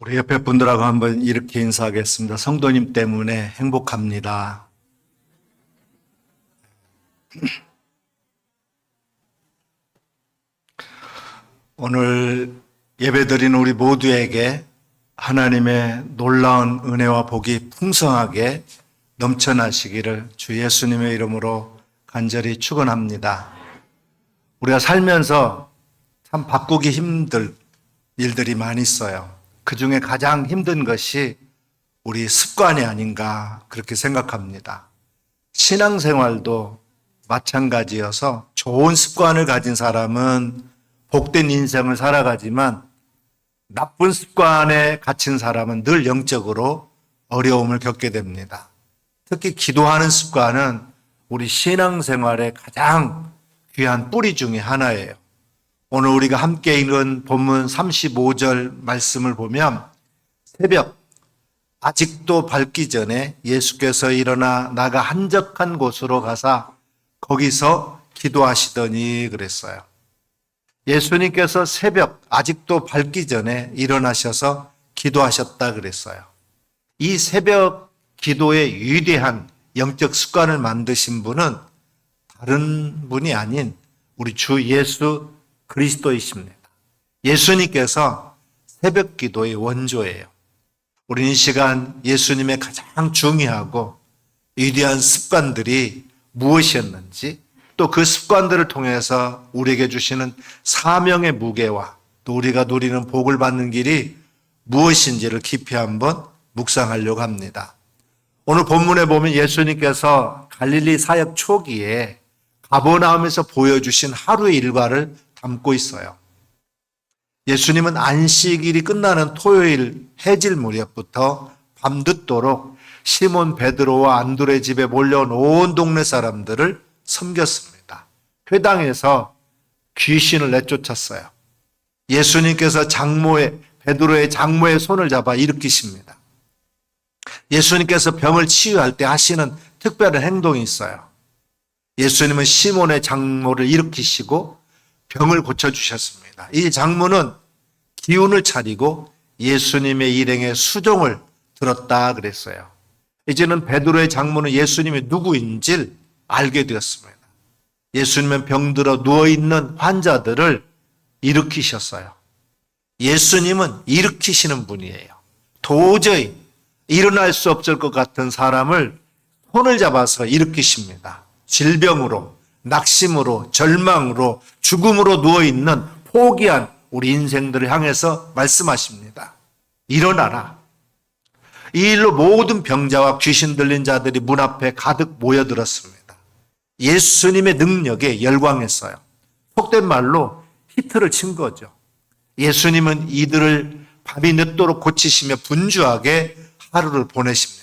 우리 옆에 분들하고 한번 이렇게 인사하겠습니다. 성도님 때문에 행복합니다. 오늘 예배드리는 우리 모두에게 하나님의 놀라운 은혜와 복이 풍성하게 넘쳐나시기를 주 예수님의 이름으로 간절히 축원합니다. 우리가 살면서 참 바꾸기 힘들 일들이 많이 있어요. 그 중에 가장 힘든 것이 우리 습관이 아닌가 그렇게 생각합니다. 신앙생활도 마찬가지여서 좋은 습관을 가진 사람은 복된 인생을 살아가지만 나쁜 습관에 갇힌 사람은 늘 영적으로 어려움을 겪게 됩니다. 특히 기도하는 습관은 우리 신앙생활의 가장 귀한 뿌리 중에 하나예요. 오늘 우리가 함께 읽은 본문 35절 말씀을 보면 새벽 아직도 밝기 전에 예수께서 일어나 나가 한적한 곳으로 가사 거기서 기도하시더니 그랬어요. 예수님께서 새벽 아직도 밝기 전에 일어나셔서 기도하셨다 그랬어요. 이 새벽 기도의 위대한 영적 습관을 만드신 분은 다른 분이 아닌 우리 주 예수 그리스도이십니다. 예수님께서 새벽 기도의 원조예요. 우리는 이 시간 예수님의 가장 중요하고 위대한 습관들이 무엇이었는지 또 그 습관들을 통해서 우리에게 주시는 사명의 무게와 또 우리가 누리는 복을 받는 길이 무엇인지를 깊이 한번 묵상하려고 합니다. 오늘 본문에 보면 예수님께서 갈릴리 사역 초기에 가버나움에서 보여주신 하루의 일과를 담고 있어요. 예수님은 안식일이 끝나는 토요일 해질 무렵부터 밤늦도록 시몬 베드로와 안드레 집에 몰려온 온 동네 사람들을 섬겼습니다. 회당에서 귀신을 내쫓았어요. 예수님께서 베드로의 장모의 손을 잡아 일으키십니다. 예수님께서 병을 치유할 때 하시는 특별한 행동이 있어요. 예수님은 시몬의 장모를 일으키시고 병을 고쳐주셨습니다. 이 장모는 기운을 차리고 예수님의 일행의 수종을 들었다 그랬어요. 이제는 베드로의 장모는 예수님이 누구인지 알게 되었습니다. 예수님은 병들어 누워있는 환자들을 일으키셨어요. 예수님은 일으키시는 분이에요. 도저히 일어날 수 없을 것 같은 사람을 손을 잡아서 일으키십니다. 질병으로, 낙심으로, 절망으로, 죽음으로 누워있는 포기한 우리 인생들을 향해서 말씀하십니다. 일어나라. 이 일로 모든 병자와 귀신 들린 자들이 문 앞에 가득 모여들었습니다. 예수님의 능력에 열광했어요. 속된 말로 히트를 친 거죠. 예수님은 이들을 밤이 늦도록 고치시며 분주하게 하루를 보내십니다.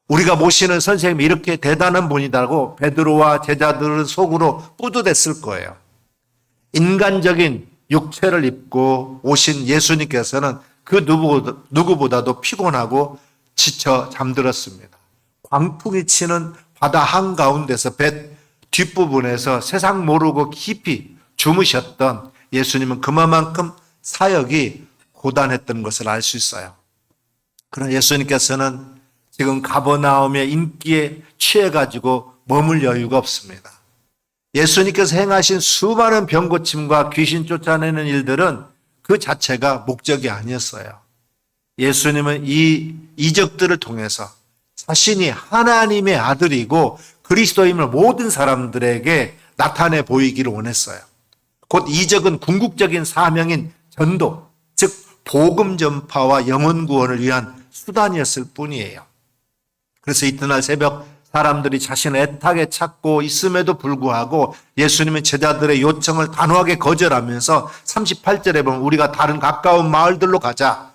우리가 모시는 선생님이 이렇게 대단한 분이라고 베드로와 제자들은 속으로 뿌듯했을 거예요. 인간적인 육체를 입고 오신 예수님께서는 그 누구보다도 피곤하고 지쳐 잠들었습니다. 광풍이 치는 바다 한가운데서 배 뒷부분에서 세상 모르고 깊이 주무셨던 예수님은 그만큼 사역이 고단했던 것을 알 수 있어요. 그러나 예수님께서는 지금 가버나움의 인기에 취해가지고 머물 여유가 없습니다. 예수님께서 행하신 수많은 병고침과 귀신 쫓아내는 일들은 그 자체가 목적이 아니었어요. 예수님은 이 이적들을 통해서 자신이 하나님의 아들이고 그리스도임을 모든 사람들에게 나타내 보이기를 원했어요. 곧 이적은 궁극적인 사명인 전도, 즉 복음 전파와 영혼 구원을 위한 수단이었을 뿐이에요. 그래서 이튿날 새벽 사람들이 자신을 애타게 찾고 있음에도 불구하고 예수님은 제자들의 요청을 단호하게 거절하면서 38절에 보면 우리가 다른 가까운 마을들로 가자.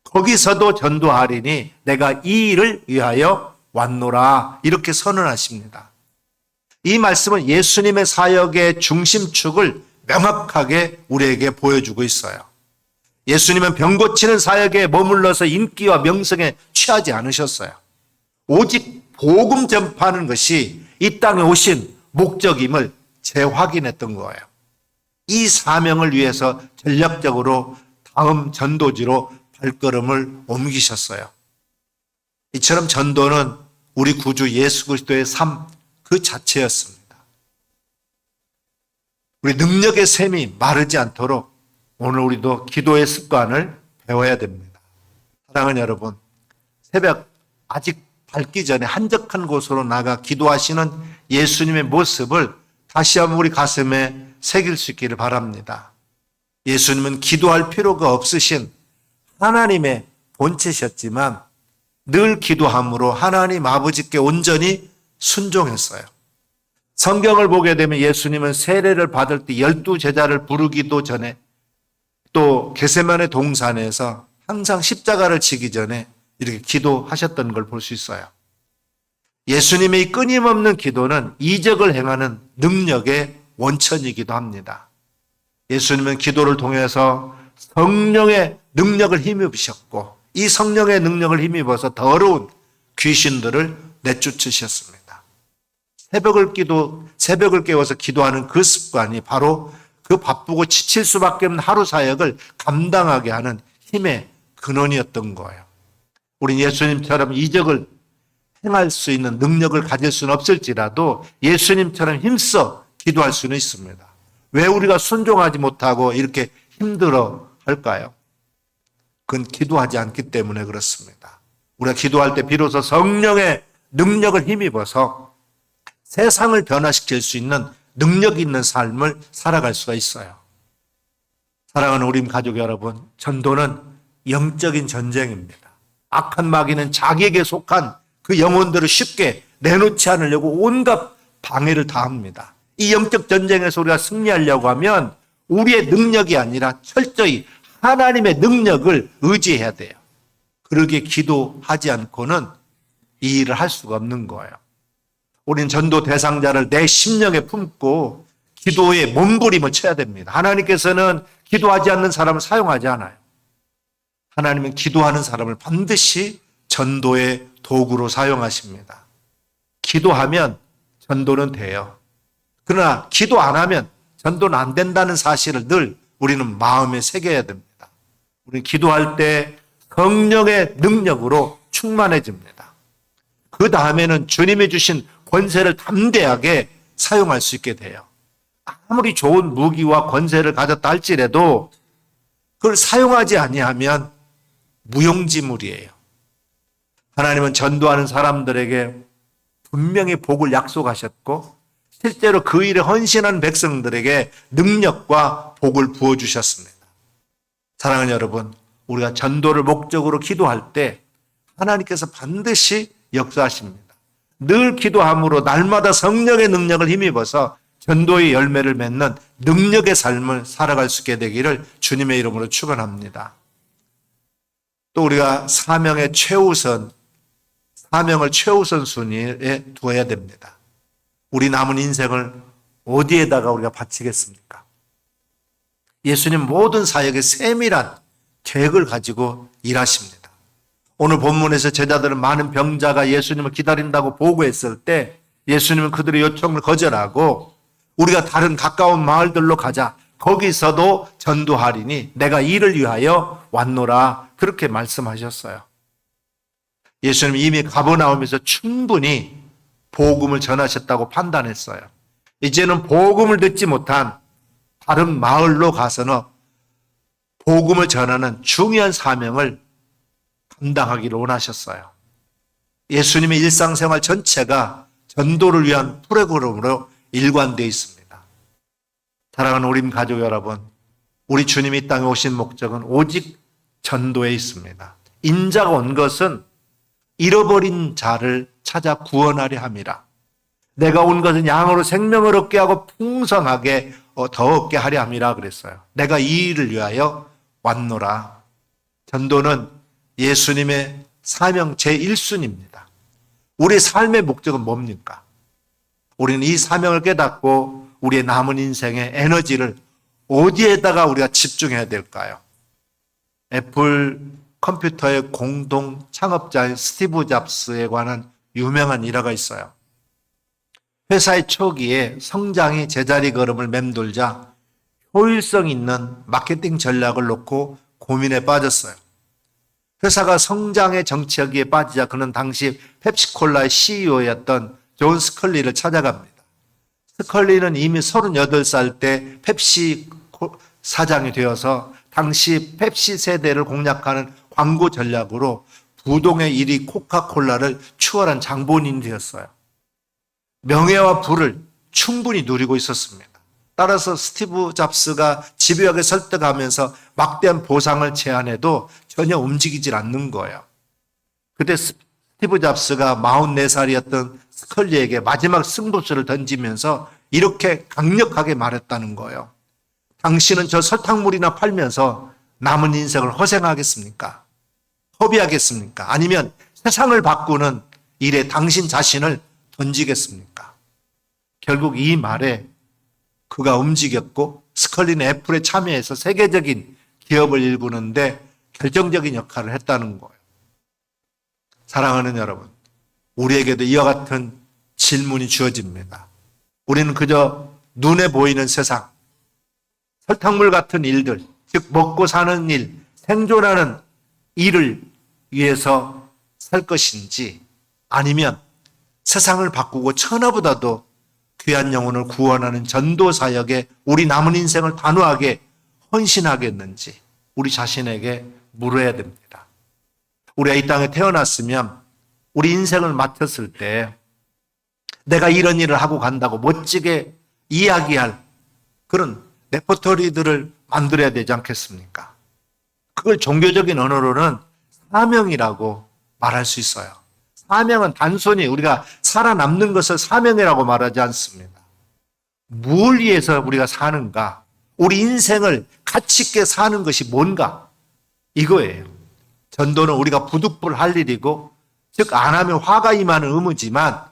거기서도 전도하리니 내가 이 일을 위하여 왔노라. 이렇게 선언하십니다. 이 말씀은 예수님의 사역의 중심축을 명확하게 우리에게 보여주고 있어요. 예수님은 병 고치는 사역에 머물러서 인기와 명성에 취하지 않으셨어요. 오직 복음 전파하는 것이 이 땅에 오신 목적임을 재확인했던 거예요. 이 사명을 위해서 전략적으로 다음 전도지로 발걸음을 옮기셨어요. 이처럼 전도는 우리 구주 예수 그리스도의 삶 그 자체였습니다. 우리 능력의 샘이 마르지 않도록 오늘 우리도 기도의 습관을 배워야 됩니다. 사랑하는 여러분, 새벽 아직 밝기 전에 한적한 곳으로 나가 기도하시는 예수님의 모습을 다시 한번 우리 가슴에 새길 수 있기를 바랍니다. 예수님은 기도할 필요가 없으신 하나님의 본체셨지만 늘 기도함으로 하나님 아버지께 온전히 순종했어요. 성경을 보게 되면 예수님은 세례를 받을 때 12제자를 부르기도 전에 또 겟세마네 동산에서 항상 십자가를 지기 전에 이렇게 기도하셨던 걸 볼 수 있어요. 예수님의 이 끊임없는 기도는 이적을 행하는 능력의 원천이기도 합니다. 예수님은 기도를 통해서 성령의 능력을 힘입으셨고 이 성령의 능력을 힘입어서 더러운 귀신들을 내쫓으셨습니다. 새벽을 깨워서 기도하는 그 습관이 바로 그 바쁘고 지칠 수밖에 없는 하루 사역을 감당하게 하는 힘의 근원이었던 거예요. 우린 예수님처럼 이적을 행할 수 있는 능력을 가질 수는 없을지라도 예수님처럼 힘써 기도할 수는 있습니다. 왜 우리가 순종하지 못하고 이렇게 힘들어 할까요? 그건 기도하지 않기 때문에 그렇습니다. 우리가 기도할 때 비로소 성령의 능력을 힘입어서 세상을 변화시킬 수 있는 능력 있는 삶을 살아갈 수가 있어요. 사랑하는 우리 가족 여러분, 전도는 영적인 전쟁입니다. 악한 마귀는 자기에게 속한 그 영혼들을 쉽게 내놓지 않으려고 온갖 방해를 다 합니다. 이 영적 전쟁에서 우리가 승리하려고 하면 우리의 능력이 아니라 철저히 하나님의 능력을 의지해야 돼요. 그러기에 기도하지 않고는 이 일을 할 수가 없는 거예요. 우리는 전도 대상자를 내 심령에 품고 기도에 몸부림을 쳐야 됩니다. 하나님께서는 기도하지 않는 사람을 사용하지 않아요. 하나님은 기도하는 사람을 반드시 전도의 도구로 사용하십니다. 기도하면 전도는 돼요. 그러나 기도 안 하면 전도는 안 된다는 사실을 늘 우리는 마음에 새겨야 됩니다. 우리는 기도할 때 성령의 능력으로 충만해집니다. 그 다음에는 주님이 주신 권세를 담대하게 사용할 수 있게 돼요. 아무리 좋은 무기와 권세를 가졌다 할지라도 그걸 사용하지 아니하면 무용지물이에요. 하나님은 전도하는 사람들에게 분명히 복을 약속하셨고 실제로 그 일에 헌신한 백성들에게 능력과 복을 부어주셨습니다. 사랑하는 여러분, 우리가 전도를 목적으로 기도할 때 하나님께서 반드시 역사하십니다. 늘 기도함으로 날마다 성령의 능력을 힘입어서 전도의 열매를 맺는 능력의 삶을 살아갈 수 있게 되기를 주님의 이름으로 축원합니다. 또 우리가 사명을 최우선 순위에 두어야 됩니다. 우리 남은 인생을 어디에다가 우리가 바치겠습니까? 예수님 모든 사역에 세밀한 계획을 가지고 일하십니다. 오늘 본문에서 제자들은 많은 병자가 예수님을 기다린다고 보고했을 때 예수님은 그들의 요청을 거절하고 우리가 다른 가까운 마을들로 가자. 거기서도 전도하리니 내가 이를 위하여 왔노라. 그렇게 말씀하셨어요. 예수님이 이미 가버나움에서 충분히 복음을 전하셨다고 판단했어요. 이제는 복음을 듣지 못한 다른 마을로 가서는 복음을 전하는 중요한 사명을 감당하기를 원하셨어요. 예수님의 일상생활 전체가 전도를 위한 프로그램으로 일관되어 있습니다. 사랑하는 우리 가족 여러분, 우리 주님이 이 땅에 오신 목적은 오직 전도에 있습니다. 인자가 온 것은 잃어버린 자를 찾아 구원하려 함이라. 내가 온 것은 양으로 생명을 얻게 하고 풍성하게 더 얻게 하려 함이라 그랬어요. 내가 이 일을 위하여 왔노라. 전도는 예수님의 사명 제1순위입니다. 우리의 삶의 목적은 뭡니까? 우리는 이 사명을 깨닫고 우리의 남은 인생의 에너지를 어디에다가 우리가 집중해야 될까요? 애플 컴퓨터의 공동 창업자인 스티브 잡스에 관한 유명한 일화가 있어요. 회사의 초기에 성장이 제자리 걸음을 맴돌자 효율성 있는 마케팅 전략을 놓고 고민에 빠졌어요. 회사가 성장의 정치하기에 빠지자 그는 당시 펩시콜라의 CEO였던 존 스컬리를 찾아갑니다. 스컬리는 이미 38살 때 펩시 사장이 되어서 당시 펩시 세대를 공략하는 광고 전략으로 부동의 1위 코카콜라를 추월한 장본인이 되었어요. 명예와 부를 충분히 누리고 있었습니다. 따라서 스티브 잡스가 집요하게 설득하면서 막대한 보상을 제안해도 전혀 움직이질 않는 거예요. 그때 스티브 잡스가 44살이었던 스컬리에게 마지막 승부수를 던지면서 이렇게 강력하게 말했다는 거예요. 당신은 저 설탕물이나 팔면서 남은 인생을 허생하겠습니까? 허비하겠습니까? 아니면 세상을 바꾸는 일에 당신 자신을 던지겠습니까? 결국 이 말에 그가 움직였고 스컬리는 애플에 참여해서 세계적인 기업을 일구는데 결정적인 역할을 했다는 거예요. 사랑하는 여러분, 우리에게도 이와 같은 질문이 주어집니다. 우리는 그저 눈에 보이는 세상, 설탕물 같은 일들, 즉 먹고 사는 일, 생존하는 일을 위해서 살 것인지 아니면 세상을 바꾸고 천하보다도 귀한 영혼을 구원하는 전도 사역에 우리 남은 인생을 단호하게 헌신하겠는지 우리 자신에게 물어야 됩니다. 우리가 이 땅에 태어났으면 우리 인생을 맡았을 때 내가 이런 일을 하고 간다고 멋지게 이야기할 그런 레퍼토리들을 만들어야 되지 않겠습니까? 그걸 종교적인 언어로는 사명이라고 말할 수 있어요. 사명은 단순히 우리가 살아남는 것을 사명이라고 말하지 않습니다. 뭘 위해서 우리가 사는가? 우리 인생을 가치 있게 사는 것이 뭔가? 이거예요. 전도는 우리가 부득불 할 일이고, 즉 안 하면 화가 임하는 의무지만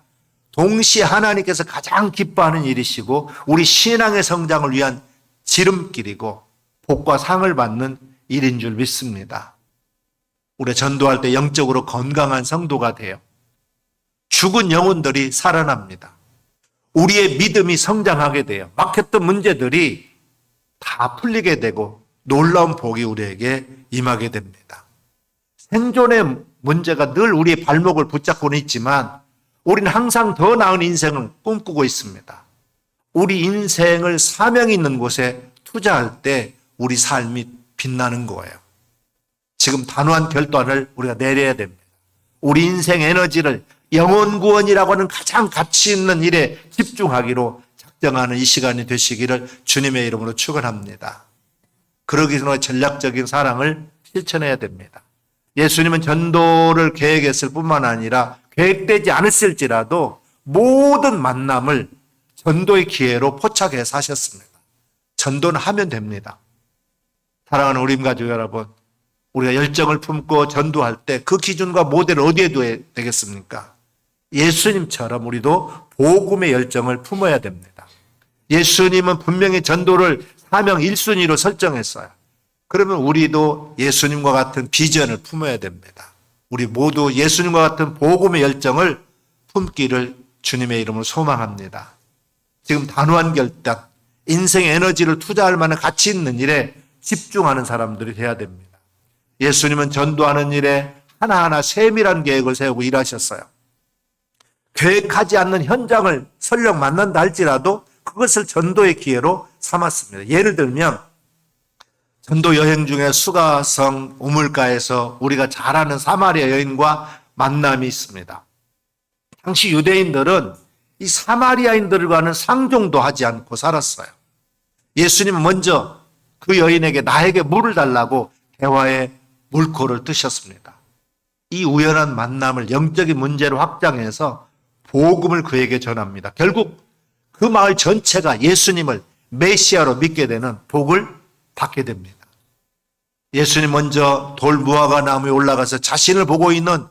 동시에 하나님께서 가장 기뻐하는 일이시고 우리 신앙의 성장을 위한 지름길이고 복과 상을 받는 일인 줄 믿습니다. 우리가 전도할 때 영적으로 건강한 성도가 돼요. 죽은 영혼들이 살아납니다. 우리의 믿음이 성장하게 돼요. 막혔던 문제들이 다 풀리게 되고 놀라운 복이 우리에게 임하게 됩니다. 생존의 문제가 늘 우리의 발목을 붙잡고는 있지만 우리는 항상 더 나은 인생을 꿈꾸고 있습니다. 우리 인생을 사명 있는 곳에 투자할 때 우리 삶이 빛나는 거예요. 지금 단호한 결단을 우리가 내려야 됩니다. 우리 인생 에너지를 영혼 구원이라고 하는 가장 가치 있는 일에 집중하기로 작정하는 이 시간이 되시기를 주님의 이름으로 축원합니다. 그러기 전에 전략적인 사랑을 실천해야 됩니다. 예수님은 전도를 계획했을 뿐만 아니라 계획되지 않았을지라도 모든 만남을 전도의 기회로 포착해 사셨습니다. 전도는 하면 됩니다. 사랑하는 우리 가족 여러분, 우리가 열정을 품고 전도할 때 그 기준과 모델을 어디에 둬야 되겠습니까? 예수님처럼 우리도 복음의 열정을 품어야 됩니다. 예수님은 분명히 전도를 사명 1순위로 설정했어요. 그러면 우리도 예수님과 같은 비전을 품어야 됩니다. 우리 모두 예수님과 같은 복음의 열정을 품기를 주님의 이름으로 소망합니다. 지금 단호한 결단, 인생의 에너지를 투자할 만한 가치 있는 일에 집중하는 사람들이 돼야 됩니다. 예수님은 전도하는 일에 하나하나 세밀한 계획을 세우고 일하셨어요. 계획하지 않는 현장을 설령 만난다 할지라도 그것을 전도의 기회로 삼았습니다. 예를 들면 전도 여행 중에 수가성 우물가에서 우리가 잘 아는 사마리아 여인과 만남이 있습니다. 당시 유대인들은 이 사마리아인들과는 상종도 하지 않고 살았어요. 예수님은 먼저 그 여인에게 나에게 물을 달라고 대화의 물꼬를 뜨셨습니다. 이 우연한 만남을 영적인 문제로 확장해서 복음을 그에게 전합니다. 결국 그 마을 전체가 예수님을 메시아로 믿게 되는 복을 받게 됩니다. 예수님 먼저 돌 무화과 나무에 올라가서 자신을 보고 있는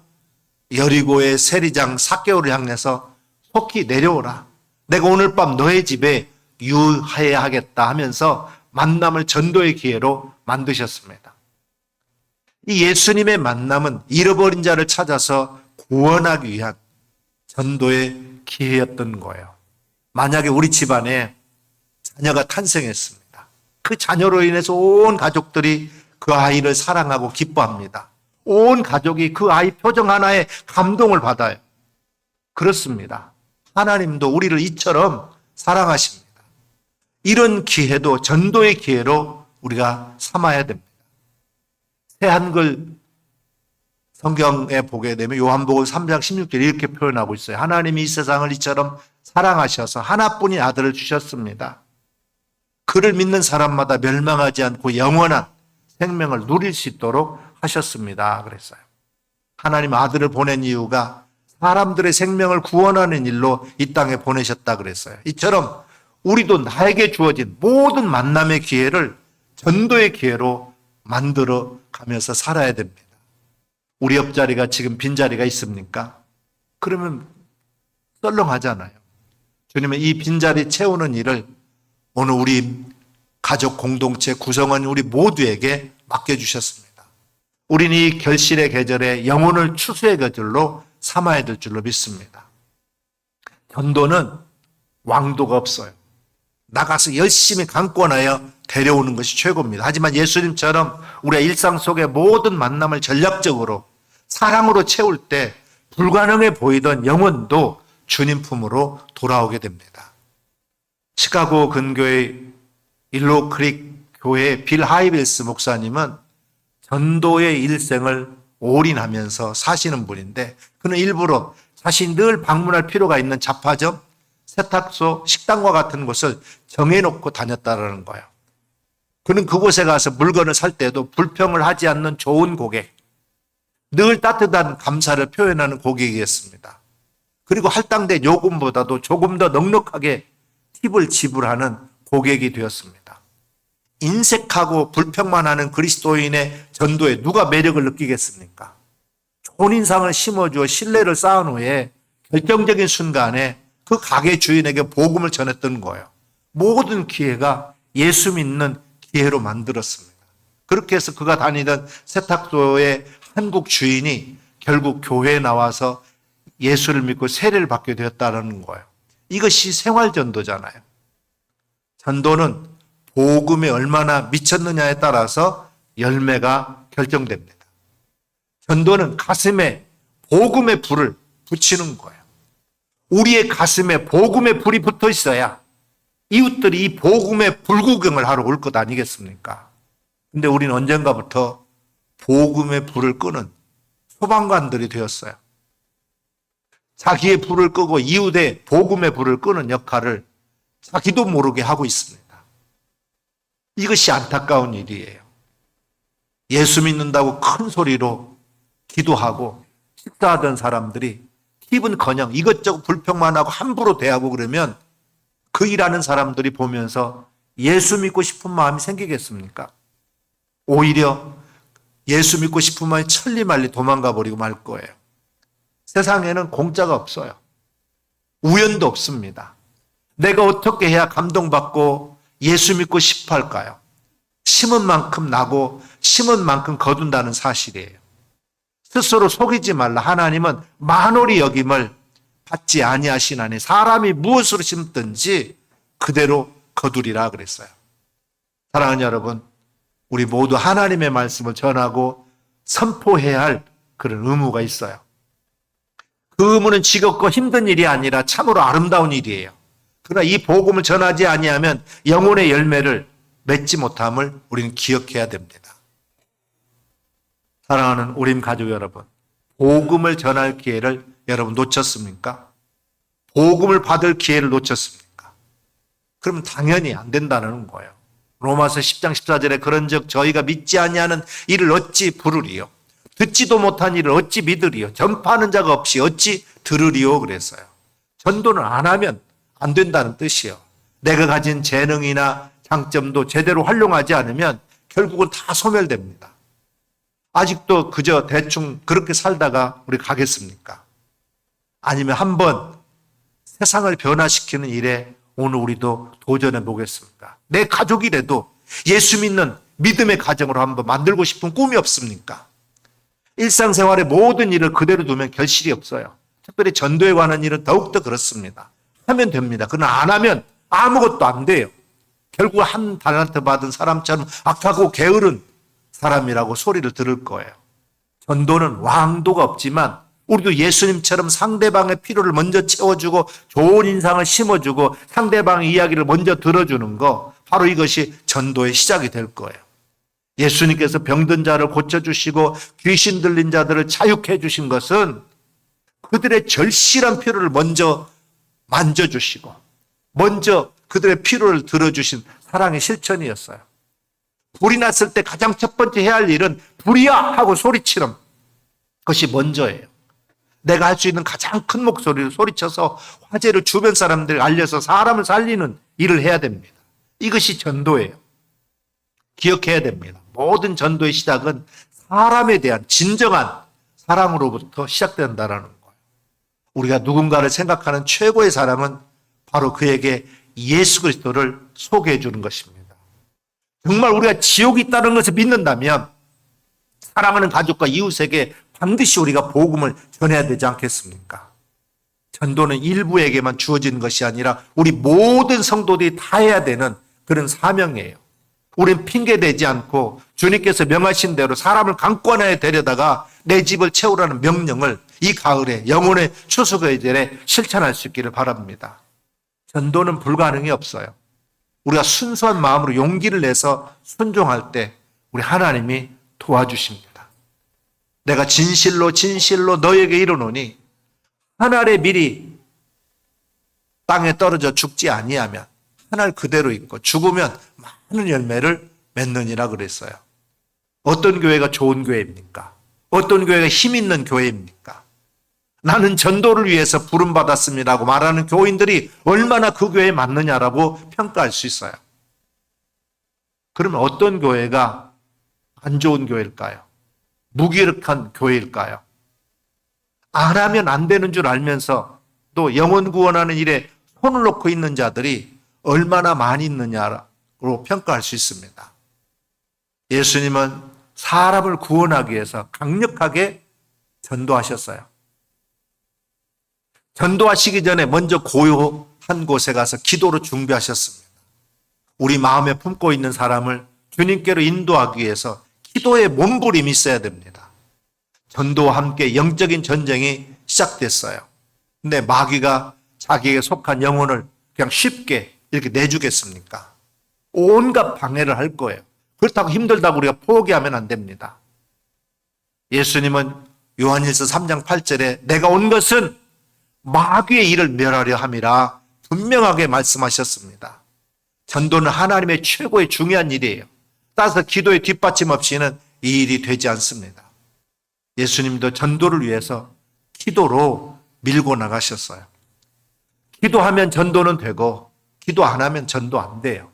여리고의 세리장 삭개오를 향해서 속히 내려오라. 내가 오늘 밤 너의 집에 유하여야 하겠다 하면서 만남을 전도의 기회로 만드셨습니다. 이 예수님의 만남은 잃어버린 자를 찾아서 구원하기 위한 전도의 기회였던 거예요. 만약에 우리 집안에 자녀가 탄생했습니다. 그 자녀로 인해서 온 가족들이 그 아이를 사랑하고 기뻐합니다. 온 가족이 그 아이 표정 하나에 감동을 받아요. 그렇습니다. 하나님도 우리를 이처럼 사랑하십니다. 이런 기회도 전도의 기회로 우리가 삼아야 됩니다. 새 한글 성경에 보게 되면 요한복음 3장 16절 이렇게 표현하고 있어요. 하나님이 이 세상을 이처럼 사랑하셔서 하나뿐인 아들을 주셨습니다. 그를 믿는 사람마다 멸망하지 않고 영원한 생명을 누릴 수 있도록 하셨습니다. 그랬어요. 하나님 아들을 보낸 이유가 사람들의 생명을 구원하는 일로 이 땅에 보내셨다 그랬어요. 이처럼 우리도 나에게 주어진 모든 만남의 기회를 전도의 기회로 만들어 가면서 살아야 됩니다. 우리 옆자리가 지금 빈자리가 있습니까? 그러면 썰렁하잖아요. 주님은 이 빈자리 채우는 일을 오늘 우리 가족 공동체 구성원 우리 모두에게 맡겨주셨습니다. 우리는 이 결실의 계절에 영혼을 추수의 계절로 삼아야 될 줄로 믿습니다. 전도는 왕도가 없어요. 나가서 열심히 강권하여 데려오는 것이 최고입니다. 하지만 예수님처럼 우리의 일상 속의 모든 만남을 전략적으로 사랑으로 채울 때 불가능해 보이던 영혼도 주님 품으로 돌아오게 됩니다. 시카고 근교의 일로크릭 교회 빌 하이빌스 목사님은 전도의 일생을 올인하면서 사시는 분인데 그는 일부러 자신이 늘 방문할 필요가 있는 잡화점, 세탁소, 식당과 같은 곳을 정해놓고 다녔다는 거예요. 그는 그곳에 가서 물건을 살 때도 불평을 하지 않는 좋은 고객, 늘 따뜻한 감사를 표현하는 고객이었습니다. 그리고 할당된 요금보다도 조금 더 넉넉하게 팁을 지불하는 고객이 되었습니다. 인색하고 불평만 하는 그리스도인의 전도에 누가 매력을 느끼겠습니까? 좋은 인상을 심어주어 신뢰를 쌓은 후에 결정적인 순간에 그 가게 주인에게 복음을 전했던 거예요. 모든 기회가 예수 믿는 기회로 만들었습니다. 그렇게 해서 그가 다니던 세탁소의 한국 주인이 결국 교회에 나와서 예수를 믿고 세례를 받게 되었다는 거예요. 이것이 생활전도잖아요. 전도는 복음에 얼마나 미쳤느냐에 따라서 열매가 결정됩니다. 전도는 가슴에 복음의 불을 붙이는 거예요. 우리의 가슴에 복음의 불이 붙어 있어야 이웃들이 이 복음의 불구경을 하러 올 것 아니겠습니까? 근데 우리는 언젠가부터 복음의 불을 끄는 소방관들이 되었어요. 자기의 불을 끄고 이웃의 복음의 불을 끄는 역할을 자기도 모르게 하고 있습니다. 이것이 안타까운 일이에요. 예수 믿는다고 큰 소리로 기도하고 식사하던 사람들이 팁은커녕 이것저것 불평만 하고 함부로 대하고 그러면 그 일하는 사람들이 보면서 예수 믿고 싶은 마음이 생기겠습니까? 오히려 예수 믿고 싶은 마음이 천리말리 도망가 버리고 말 거예요. 세상에는 공짜가 없어요. 우연도 없습니다. 내가 어떻게 해야 감동받고 예수 믿고 싶어 할까요? 심은 만큼 나고 심은 만큼 거둔다는 사실이에요. 스스로 속이지 말라. 하나님은 만홀히 여김을 받지 아니하시나니 사람이 무엇으로 심든지 그대로 거두리라 그랬어요. 사랑하는 여러분, 우리 모두 하나님의 말씀을 전하고 선포해야 할 그런 의무가 있어요. 그 의무는 지겹고 힘든 일이 아니라 참으로 아름다운 일이에요. 그러나 이 복음을 전하지 아니하면 영혼의 열매를 맺지 못함을 우리는 기억해야 됩니다. 사랑하는 우리 가족 여러분, 복음을 전할 기회를 여러분 놓쳤습니까? 복음을 받을 기회를 놓쳤습니까? 그러면 당연히 안 된다는 거예요. 로마서 10장 14절에 그런즉 저희가 믿지 아니하는 이를 어찌 부르리요? 듣지도 못한 이를 어찌 믿으리요? 전파하는 자가 없이 어찌 들으리요? 그랬어요. 전도는 안 하면 안 된다는 뜻이요. 내가 가진 재능이나 장점도 제대로 활용하지 않으면 결국은 다 소멸됩니다. 아직도 그저 대충 그렇게 살다가 우리 가겠습니까? 아니면 한번 세상을 변화시키는 일에 오늘 우리도 도전해 보겠습니까? 내 가족이라도 예수 믿는 믿음의 가정으로 한번 만들고 싶은 꿈이 없습니까? 일상생활의 모든 일을 그대로 두면 결실이 없어요. 특별히 전도에 관한 일은 더욱더 그렇습니다. 하면 됩니다. 그러나 안 하면 아무것도 안 돼요. 결국 한 달란트 받은 사람처럼 악하고 게으른 사람이라고 소리를 들을 거예요. 전도는 왕도가 없지만 우리도 예수님처럼 상대방의 필요를 먼저 채워주고 좋은 인상을 심어주고 상대방의 이야기를 먼저 들어주는 거, 바로 이것이 전도의 시작이 될 거예요. 예수님께서 병든 자를 고쳐주시고 귀신 들린 자들을 자유케 해주신 것은 그들의 절실한 필요를 먼저 만져주시고 먼저 그들의 필요를 들어주신 사랑의 실천이었어요. 불이 났을 때 가장 첫 번째 해야 할 일은 불이야! 하고 소리치는 것이 먼저예요. 내가 할 수 있는 가장 큰 목소리로 소리쳐서 화재를 주변 사람들에게 알려서 사람을 살리는 일을 해야 됩니다. 이것이 전도예요. 기억해야 됩니다. 모든 전도의 시작은 사람에 대한 진정한 사랑으로부터 시작된다는 거예요. 우리가 누군가를 생각하는 최고의 사랑은 바로 그에게 예수 그리스도를 소개해 주는 것입니다. 정말 우리가 지옥이 있다는 것을 믿는다면 사랑하는 가족과 이웃에게 반드시 우리가 복음을 전해야 되지 않겠습니까? 전도는 일부에게만 주어진 것이 아니라 우리 모든 성도들이 다 해야 되는 그런 사명이에요. 우리는 핑계대지 않고 주님께서 명하신 대로 사람을 강권하에 데려다가 내 집을 채우라는 명령을 이 가을에 영혼의 추수의 절에 실천할 수 있기를 바랍니다. 전도는 불가능이 없어요. 우리가 순수한 마음으로 용기를 내서 순종할 때 우리 하나님이 도와주십니다. 내가 진실로 너에게 이르노니 한 알의 밀이 땅에 떨어져 죽지 아니하면 한 알 그대로 있고 죽으면 많은 열매를 맺느니라 그랬어요. 어떤 교회가 좋은 교회입니까? 어떤 교회가 힘 있는 교회입니까? 나는 전도를 위해서 부름받았습니다라고 말하는 교인들이 얼마나 그 교회에 맞느냐라고 평가할 수 있어요. 그러면 어떤 교회가 안 좋은 교회일까요? 무기력한 교회일까요? 안 하면 안 되는 줄 알면서 또 영혼 구원하는 일에 손을 놓고 있는 자들이 얼마나 많이 있느냐로 평가할 수 있습니다. 예수님은 사람을 구원하기 위해서 강력하게 전도하셨어요. 전도하시기 전에 먼저 고요한 곳에 가서 기도로 준비하셨습니다. 우리 마음에 품고 있는 사람을 주님께로 인도하기 위해서 기도의 몸부림이 있어야 됩니다. 전도와 함께 영적인 전쟁이 시작됐어요. 근데 마귀가 자기에게 속한 영혼을 그냥 쉽게 이렇게 내주겠습니까? 온갖 방해를 할 거예요. 그렇다고 힘들다고 우리가 포기하면 안 됩니다. 예수님은 요한일서 3장 8절에 내가 온 것은 마귀의 일을 멸하려 함이라 분명하게 말씀하셨습니다. 전도는 하나님의 최고의 중요한 일이에요. 따라서 기도의 뒷받침 없이는 이 일이 되지 않습니다. 예수님도 전도를 위해서 기도로 밀고 나가셨어요. 기도하면 전도는 되고 기도 안 하면 전도 안 돼요.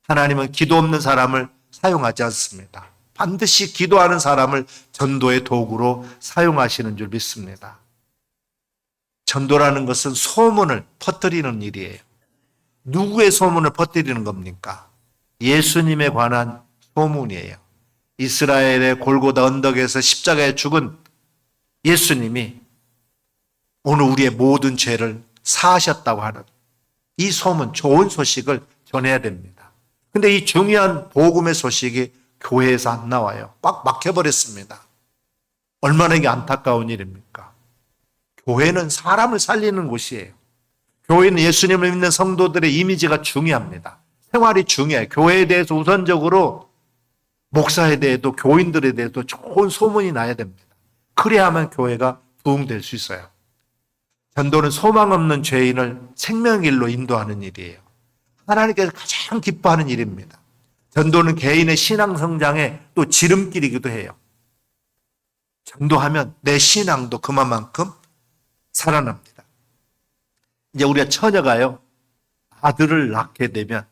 하나님은 기도 없는 사람을 사용하지 않습니다. 반드시 기도하는 사람을 전도의 도구로 사용하시는 줄 믿습니다. 전도라는 것은 소문을 퍼뜨리는 일이에요. 누구의 소문을 퍼뜨리는 겁니까? 예수님에 관한 소문이에요. 이스라엘의 골고다 언덕에서 십자가에 죽은 예수님이 오늘 우리의 모든 죄를 사하셨다고 하는 이 소문, 좋은 소식을 전해야 됩니다. 근데 이 중요한 복음의 소식이 교회에서 안 나와요. 꽉 막혀버렸습니다. 얼마나 이게 안타까운 일입니까? 교회는 사람을 살리는 곳이에요. 교회는 예수님을 믿는 성도들의 이미지가 중요합니다. 생활이 중요해요. 교회에 대해서 우선적으로 목사에 대해도 교인들에 대해도 좋은 소문이 나야 됩니다. 그래야만 교회가 부흥될 수 있어요. 전도는 소망 없는 죄인을 생명길로 인도하는 일이에요. 하나님께서 가장 기뻐하는 일입니다. 전도는 개인의 신앙 성장의 또 지름길이기도 해요. 전도하면 내 신앙도 그만큼 살아납니다. 이제 우리가 처녀가요, 아들을 낳게 되면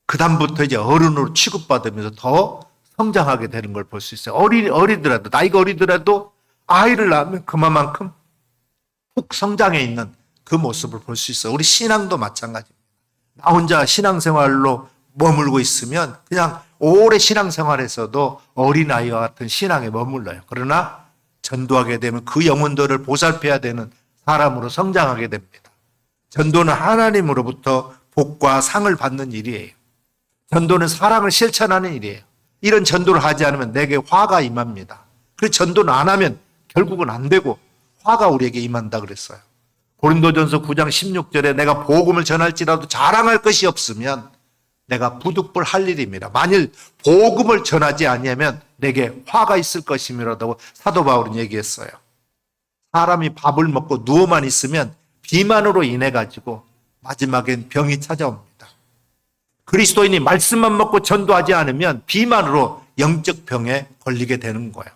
그다음부터 이제 어른으로 취급받으면서 더 성장하게 되는 걸 볼 수 있어요. 어리더라도, 나이가 어리더라도 아이를 낳으면 그만큼 푹 성장해 있는 그 모습을 볼 수 있어요. 우리 신앙도 마찬가지입니다. 나 혼자 신앙생활로 머물고 있으면 그냥 오래 신앙생활에서도 어린아이와 같은 신앙에 머물러요. 그러나 전도하게 되면 그 영혼들을 보살펴야 되는 사람으로 성장하게 됩니다. 전도는 하나님으로부터 복과 상을 받는 일이에요. 전도는 사랑을 실천하는 일이에요. 이런 전도를 하지 않으면 내게 화가 임합니다. 그 전도는 안 하면 결국은 안 되고 화가 우리에게 임한다 그랬어요. 고린도전서 9장 16절에 내가 복음을 전할지라도 자랑할 것이 없으면 내가 부득불 할 일입니다. 만일 복음을 전하지 아니하면 내게 화가 있을 것임이라고 사도 바울은 얘기했어요. 사람이 밥을 먹고 누워만 있으면 비만으로 인해 가지고 마지막엔 병이 찾아옵니다. 그리스도인이 말씀만 먹고 전도하지 않으면 비만으로 영적 병에 걸리게 되는 거예요.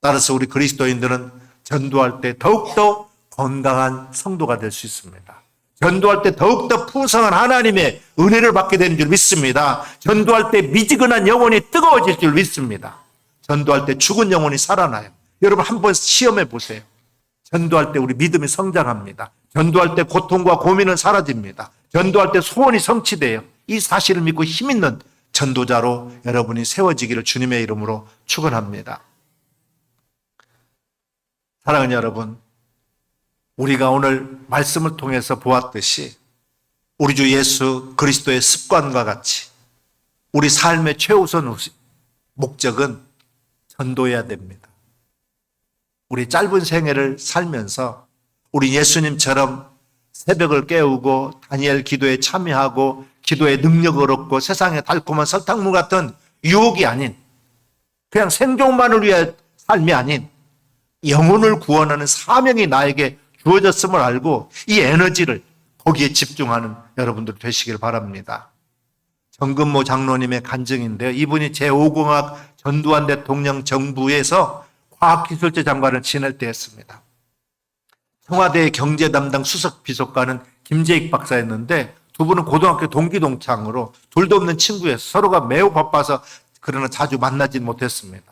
따라서 우리 그리스도인들은 전도할 때 더욱더 건강한 성도가 될 수 있습니다. 전도할 때 더욱더 풍성한 하나님의 은혜를 받게 되는 줄 믿습니다. 전도할 때 미지근한 영혼이 뜨거워질 줄 믿습니다. 전도할 때 죽은 영혼이 살아나요. 여러분 한번 시험해 보세요. 전도할 때 우리 믿음이 성장합니다. 전도할 때 고통과 고민은 사라집니다. 전도할 때 소원이 성취돼요. 이 사실을 믿고 힘있는 전도자로 여러분이 세워지기를 주님의 이름으로 축원합니다. 사랑하는 여러분, 우리가 오늘 말씀을 통해서 보았듯이 우리 주 예수 그리스도의 습관과 같이 우리 삶의 최우선 목적은 전도해야 됩니다. 우리 짧은 생애를 살면서 우리 예수님처럼 새벽을 깨우고 다니엘 기도에 참여하고 기도의 능력을 얻고 세상의 달콤한 설탕물 같은 유혹이 아닌 그냥 생존만을 위한 삶이 아닌 영혼을 구원하는 사명이 나에게 주어졌음을 알고 이 에너지를 거기에 집중하는 여러분들 되시길 바랍니다. 정근모 장로님의 간증인데요. 이분이 제5공학 전두환 대통령 정부에서 과학기술재 장관을 지낼 때였습니다. 청와대 경제 담당 수석 비서관은 김재익 박사였는데 두 분은 고등학교 동기 동창으로 둘도 없는 친구였어요. 서로가 매우 바빠서 그러나 자주 만나진 못했습니다.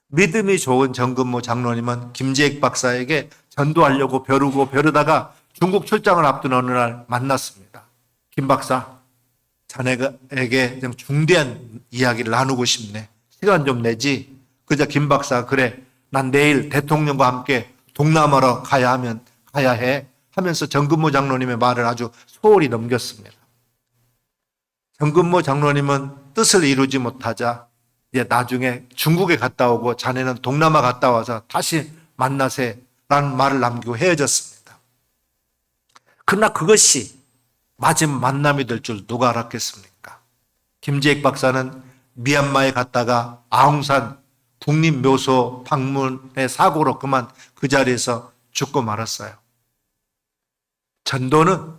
믿음이 좋은 정근모 장로님은 김재익 박사에게 전도하려고 벼르다가 중국 출장을 앞둔 어느 날 만났습니다. 김 박사, 자네에게 중대한 이야기를 나누고 싶네. 시간 좀 내지. 그저 김 박사, 그래, 난 내일 대통령과 함께 동남아로 가야 해 하면서 정근모 장로님의 말을 아주 소홀히 넘겼습니다. 정근모 장로님은 뜻을 이루지 못하자 이제 나중에 중국에 갔다 오고 자네는 동남아 갔다 와서 다시 만나세라는 말을 남기고 헤어졌습니다. 그러나 그것이 마지막 만남이 될 줄 누가 알았겠습니까? 김재익 박사는 미얀마에 갔다가 아웅산 국립묘소 방문의 사고로 그만 그 자리에서 죽고 말았어요. 전도는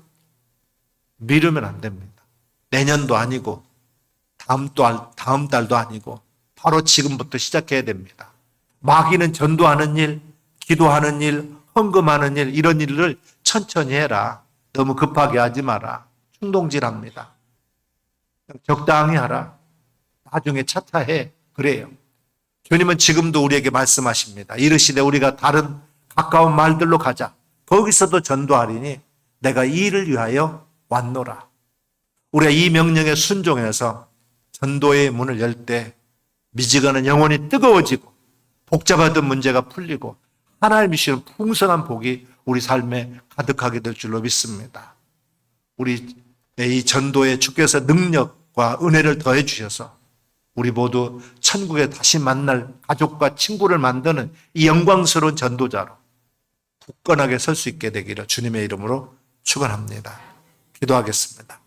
미루면 안 됩니다. 내년도 아니고 다음 달도 아니고 바로 지금부터 시작해야 됩니다. 마귀는 전도하는 일, 기도하는 일, 헌금하는 일 이런 일을 천천히 해라. 너무 급하게 하지 마라. 충동질합니다. 적당히 하라. 나중에 차차 해. 그래요. 주님은 지금도 우리에게 말씀하십니다. 이르시되 우리가 다른 가까운 말들로 가자. 거기서도 전도하리니 내가 이 일을 위하여 왔노라. 우리가 이 명령에 순종해서 전도의 문을 열 때 미지근한 영혼이 뜨거워지고 복잡하던 문제가 풀리고 하나님이 주시는 풍성한 복이 우리 삶에 가득하게 될 줄로 믿습니다. 우리 이 전도에 주께서 능력과 은혜를 더해 주셔서 우리 모두 천국에 다시 만날 가족과 친구를 만드는 이 영광스러운 전도자로 굳건하게 설 수 있게 되기를 주님의 이름으로 축원합니다. 기도하겠습니다.